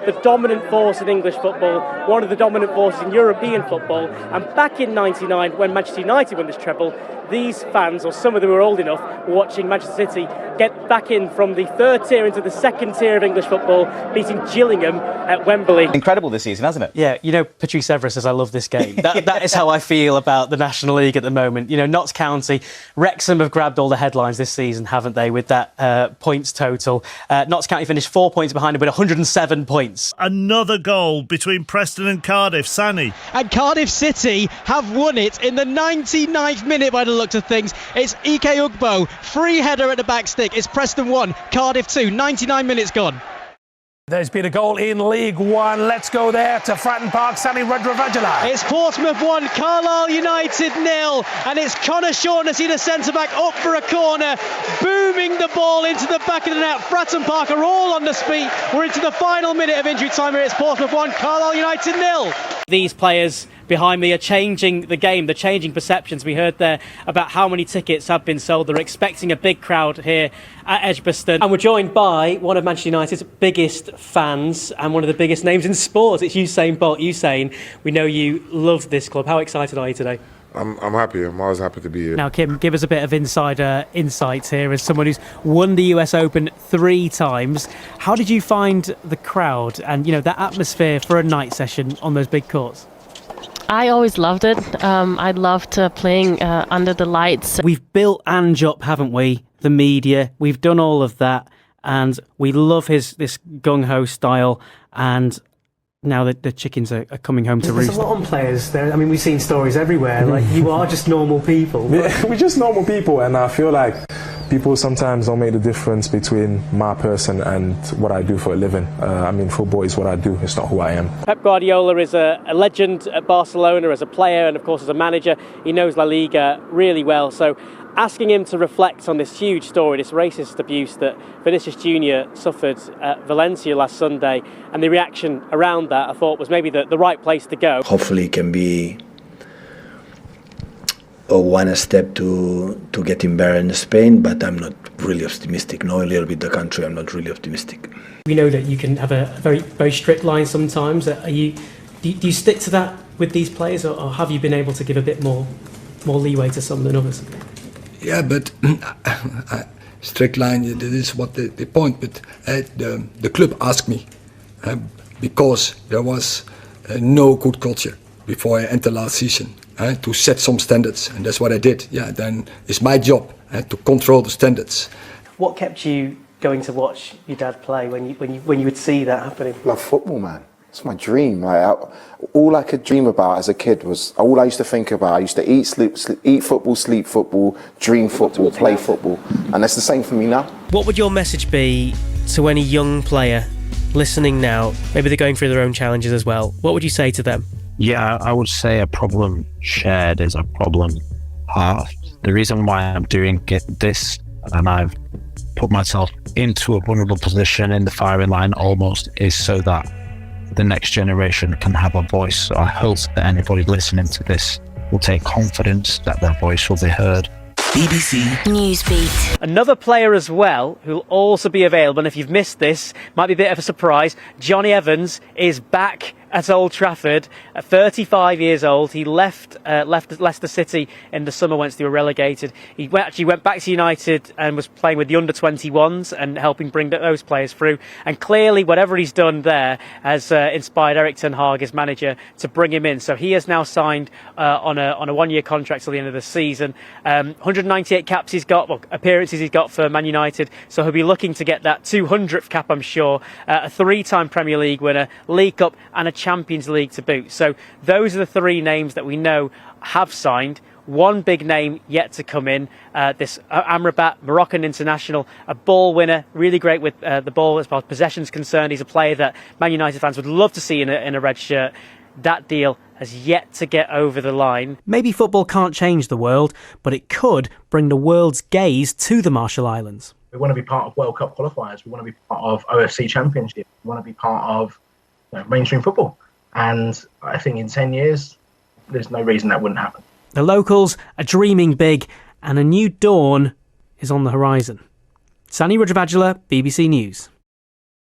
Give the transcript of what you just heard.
the dominant force in English football, one of the dominant forces in European football. And back in '99, when Manchester United won this treble, these fans, or some of them who were old enough, were watching Manchester City get back in from the third tier into the second tier of English football, beating Gillingham at Wembley. Incredible this season, hasn't it? Yeah, you know, Patrice Evra says, I love this game. That is how I feel about the National League at the moment. You know, Notts County, Wrexham have grabbed all the headlines this season, haven't they, with that points total. Notts County finished 4 points behind it with 107 points. Another goal between Preston and Cardiff. Sanny. And Cardiff City have won it in the 99th minute by the looks of things. It's Ike Ugbo, free header at the back stick. It's Preston 1, Cardiff 2, 99 minutes gone. There's been a goal in League One. Let's go there to Fratton Park. Sanny Rudravajhala. It's Portsmouth 1, Carlisle United 0. And it's Connor Shaughnessy, the centre-back, up for a corner, booming the ball into the back of the net. Fratton Park are all on the speed. We're into the final minute of injury time here. It's Portsmouth 1, Carlisle United 0. These players behind me are changing the game, they're changing perceptions. We heard there about how many tickets have been sold. They're expecting a big crowd here at Edgbaston. And we're joined by one of Manchester United's biggest fans and one of the biggest names in sports. It's Usain Bolt. Usain, we know you love this club. How excited are you today? I'm happy. I'm always happy to be here. Now, Kim, give us a bit of insider insights here as someone who's won the US Open 3 times. How did you find the crowd and, you know, that atmosphere for a night session on those big courts? I always loved it. I loved playing under the lights. We've built Ange up, haven't we? The media. We've done all of that. And we love this gung-ho style. And now the chickens are coming home to roost. There's a lot on players there. I mean, we've seen stories everywhere. Like, you are just normal people. We're just normal people. And I feel like people sometimes don't make the difference between my person and what I do for a living. I mean, football is what I do, it's not who I am. Pep Guardiola is a legend at Barcelona as a player and, of course, as a manager. He knows La Liga really well. So asking him to reflect on this huge story, this racist abuse that Vinicius Jr. suffered at Valencia last Sunday, and the reaction around that, I thought was maybe the right place to go. Hopefully it can be one step to getting better in Spain, but I'm not really optimistic. Know a little bit the country, I'm not really optimistic. We know that you can have a very, very strict line sometimes. Do you stick to that with these players, or have you been able to give a bit more leeway to some than others? Yeah, but strict line, that is what the point. But the club asked me because there was no good culture before I entered last season. To set some standards, and that's what I did. Yeah, then it's my job to control the standards. What kept you going to watch your dad play when you would see that happening? Love football, man. It's my dream. All I could dream about as a kid was all I used to think about. I used to eat football, sleep football, dream football, play football, and that's the same for me now. What would your message be to any young player listening now? Maybe they're going through their own challenges as well. What would you say to them? Yeah, I would say a problem shared is a problem halved. The reason why I'm doing this, and I've put myself into a vulnerable position in the firing line almost, is so that the next generation can have a voice. So I hope that anybody listening to this will take confidence that their voice will be heard. BBC Newsbeat. Another player as well who'll also be available, and if you've missed this, might be a bit of a surprise, Johnny Evans is back at Old Trafford at 35 years old. He left Leicester City in the summer once they were relegated. He actually went back to United and was playing with the under-21s and helping bring those players through. And clearly, whatever he's done there has inspired Erik ten Hag, his manager, to bring him in. So he has now signed on a one-year contract till the end of the season. 198 caps he's got, well, appearances he's got for Man United. So he'll be looking to get that 200th cap, I'm sure. A 3-time Premier League winner, League Cup, and a Champions League to boot. So those are the 3 names that we know have signed. One big name yet to come in, this Amrabat, Moroccan international, a ball winner, really great with the ball as far as possession's concerned. He's a player that Man United fans would love to see in a red shirt. That deal has yet to get over the line. Maybe football can't change the world, but it could bring the world's gaze to the Marshall Islands. We want to be part of World Cup qualifiers. We want to be part of OFC Championship. We want to be part of mainstream football. And I think in 10 years, there's no reason that wouldn't happen. The locals are dreaming big, and a new dawn is on the horizon. Sanny Rudravajhala, BBC News.